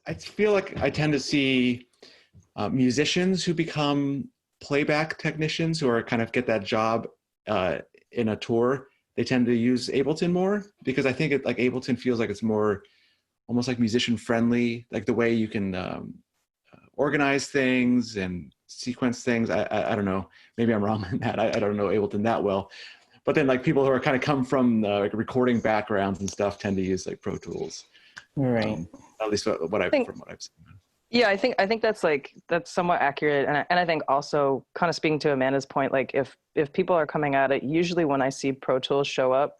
I feel like I tend to see musicians who become playback technicians who are kind of get that job in a tour. They tend to use Ableton more because I think like Ableton feels like it's more almost like musician friendly, like the way you can organize things and sequence things. I don't know. Maybe I'm wrong on that. I don't know Ableton that well. But then like people who are kind of come from like recording backgrounds and stuff tend to use like Pro Tools. Right. At least from what I've seen. Yeah, I think that's somewhat accurate, and I think also kind of speaking to Amanda's point, like if people are coming at it, usually when I see Pro Tools show up,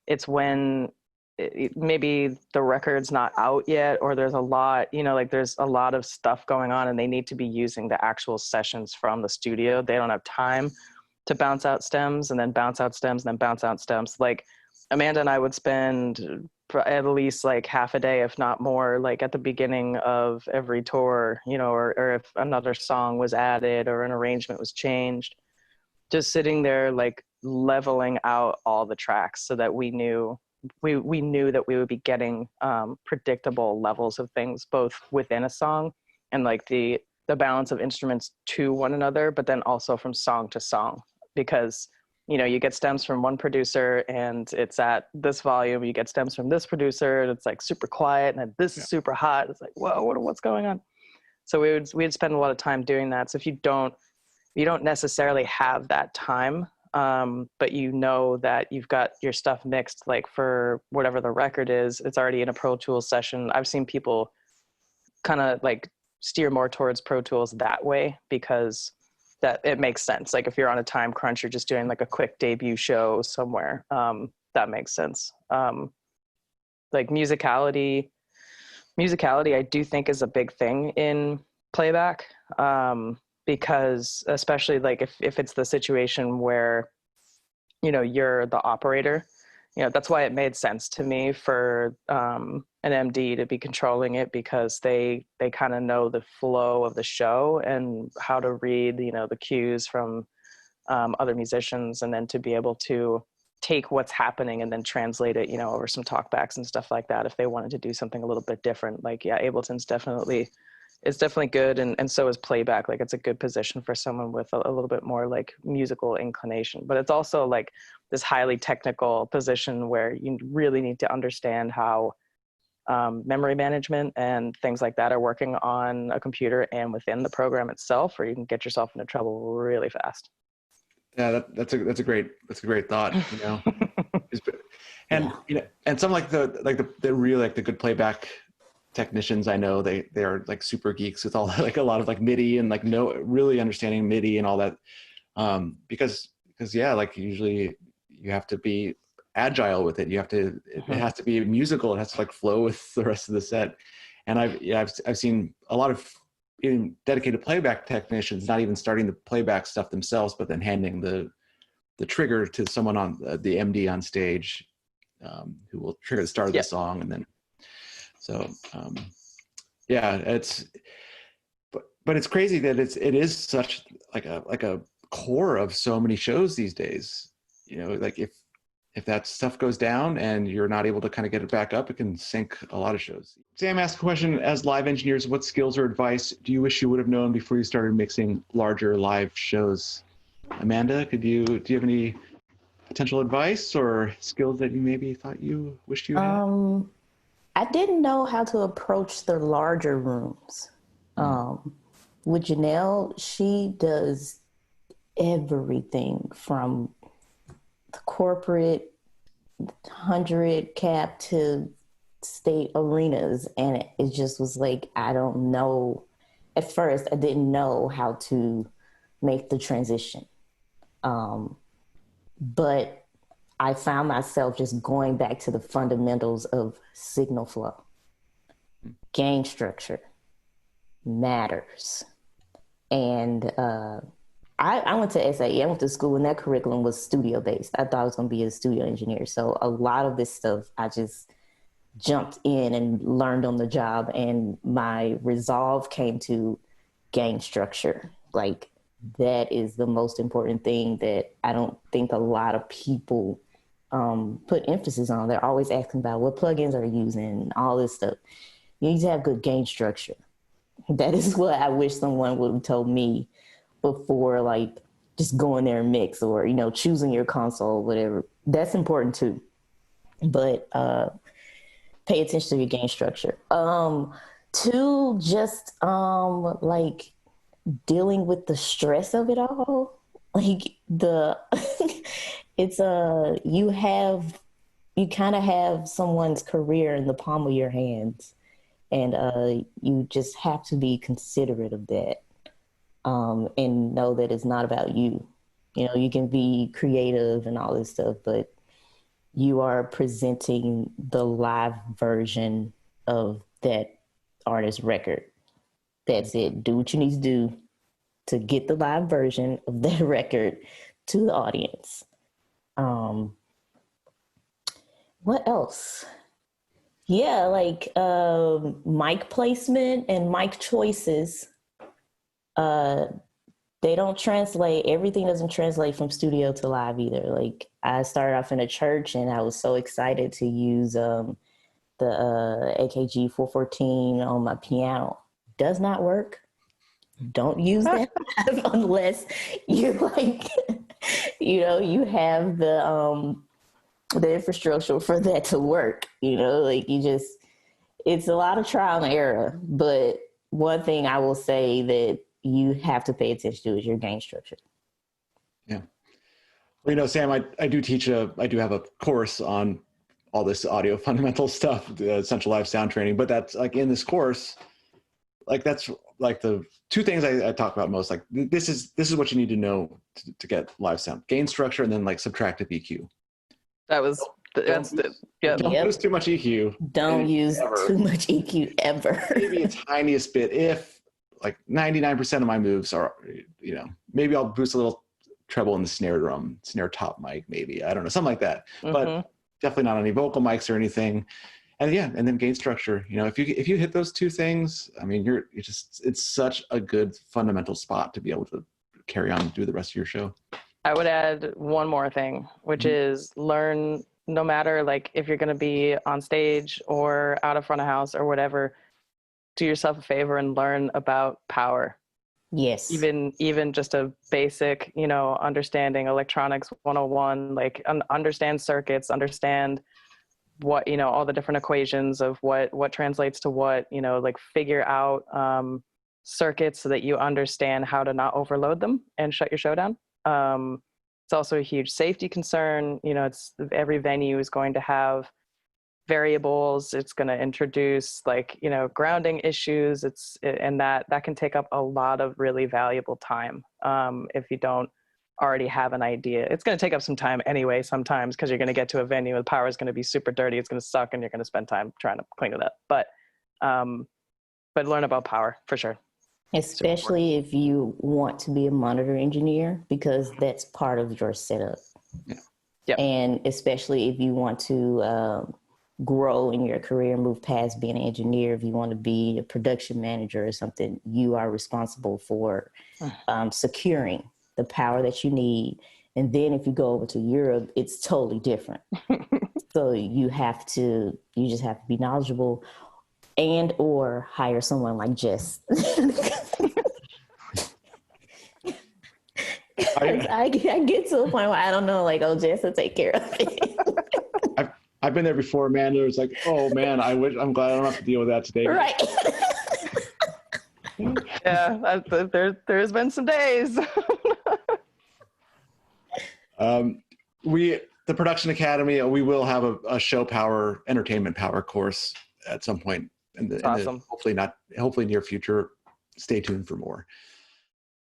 it's when maybe the record's not out yet, or there's a lot, like there's a lot of stuff going on, and they need to be using the actual sessions from the studio. They don't have time to bounce out stems and then bounce out stems and then bounce out stems. Like Amanda and I would spend at least like half a day, if not more, like at the beginning of every tour, or if another song was added or an arrangement was changed, just sitting there like leveling out all the tracks so that we knew that we would be getting predictable levels of things both within a song and like the balance of instruments to one another, but then also from song to song, because you get stems from one producer and it's at this volume, you get stems from this producer and it's like super quiet, and this is super hot. It's like, whoa, what's going on? So we'd spend a lot of time doing that. So if you don't necessarily have that time, but that you've got your stuff mixed, like for whatever the record is, it's already in a Pro Tools session. I've seen people kind of like steer more towards Pro Tools that way because that it makes sense. Like if you're on a time crunch, you're just doing like a quick debut show somewhere. That makes sense. Like musicality, I do think is a big thing in playback, because especially like if it's the situation where, you're the operator, that's why it made sense to me for an MD to be controlling it, because they kind of know the flow of the show and how to read, the cues from other musicians, and then to be able to take what's happening and then translate it, over some talkbacks and stuff like that if they wanted to do something a little bit different. Like, yeah, Ableton's definitely good, and so is playback. Like it's a good position for someone with a little bit more like musical inclination, but it's also like this highly technical position where you really need to understand how memory management and things like that are working on a computer and within the program itself, or you can get yourself into trouble really fast. Yeah, that's a great thought. And and some like the real like the good playback technicians I know, they're like super geeks with all like a lot of like MIDI and like really understanding MIDI and all that, because yeah, like usually you have to be agile with it. It has to be musical. It has to like flow with the rest of the set. And I've seen a lot of even dedicated playback technicians not even starting the playback stuff themselves, but then handing the trigger to someone on the MD on stage, who will trigger the start of the song, and then but it's crazy that it is such like a core of so many shows these days. Like if that stuff goes down and you're not able to kind of get it back up, it can sink a lot of shows. Sam asked a question: as live engineers, what skills or advice do you wish you would have known before you started mixing larger live shows? Amanda, do you have any potential advice or skills that you maybe thought you wished you had? I didn't know how to approach the larger rooms. With Janelle, she does everything from the corporate 100 cap to state arenas. And it just was like, I don't know. At first, I didn't know how to make the transition. But I found myself just going back to the fundamentals of signal flow. Gain structure matters. And I went to SAE. I went to school, and that curriculum was studio-based. I thought I was going to be a studio engineer. So a lot of this stuff, I just jumped in and learned on the job. And my resolve came to gain structure. Like, that is the most important thing that I don't think a lot of people put emphasis on. They're always asking about what plugins are you using, all this stuff. You need to have good game structure. That is what I wish someone would have told me before, like just going there and mix, or, you know, choosing your console, whatever. That's important too. But pay attention to your game structure. Two, just like dealing with the stress of it all. Like the it's you kind of have someone's career in the palm of your hands, and you just have to be considerate of that, and know that it's not about you. You know, you can be creative and all this stuff, but you are presenting the live version of that artist's record. That's it. Do what you need to do to get the live version of that record to the audience. What else? Yeah, like mic placement and mic choices. They don't translate. Everything doesn't translate from studio to live either. Like I started off in a church, and I was so excited to use the AKG 414 on my piano. Does not work. Don't use that unless you like, you know, you have the infrastructure for that to work. You know, like it's a lot of trial and error. But one thing I will say that you have to pay attention to is your game structure. Yeah. Well, you know, Sam, I do have a course on all this audio fundamental stuff, Essential Live Sound Training, but that's like in this course, like that's like the two things I talk about most. Like this is what you need to know to get live sound: gain structure, and then like subtractive EQ. That's yeah. Don't use too much EQ. Don't use too much EQ ever. Maybe a tiniest bit. If like 99% of my moves are, you know, maybe I'll boost a little treble in the snare drum, snare top mic, maybe, I don't know, something like that. But definitely not any vocal mics or anything. And yeah, and then gain structure. You know, if you hit those two things, I mean, it's such a good fundamental spot to be able to carry on and do the rest of your show. I would add one more thing, which is learn, no matter like if you're going to be on stage or out of front of house or whatever, do yourself a favor and learn about power. Yes. Even just a basic, you know, understanding electronics 101, like understand circuits, understand what, you know, all the different equations of what translates to what, you know, like figure out circuits so that you understand how to not overload them and shut your show down. It's also a huge safety concern. You know, every venue is going to have variables. It's going to introduce like, you know, grounding issues. And that can take up a lot of really valuable time if you don't already have an idea. It's going to take up some time anyway sometimes, because you're going to get to a venue and the power is going to be super dirty. It's going to suck, and you're going to spend time trying to clean it up. But learn about power for sure. Especially if you want to be a monitor engineer, because that's part of your setup. Yeah. Yep. And especially if you want to grow in your career and move past being an engineer, if you want to be a production manager or something, you are responsible for securing the power that you need. And then if you go over to Europe, it's totally different. So you just have to be knowledgeable, and or hire someone like Jess. I get to a point where I don't know, like, oh, Jess will take care of it. I've been there before, man. It was like, oh man, I'm glad I don't have to deal with that today. Right. Yeah, there's been some days. The Production Academy, we will have a show power, entertainment power course at some point in the Awesome. hopefully near future. Stay tuned for more.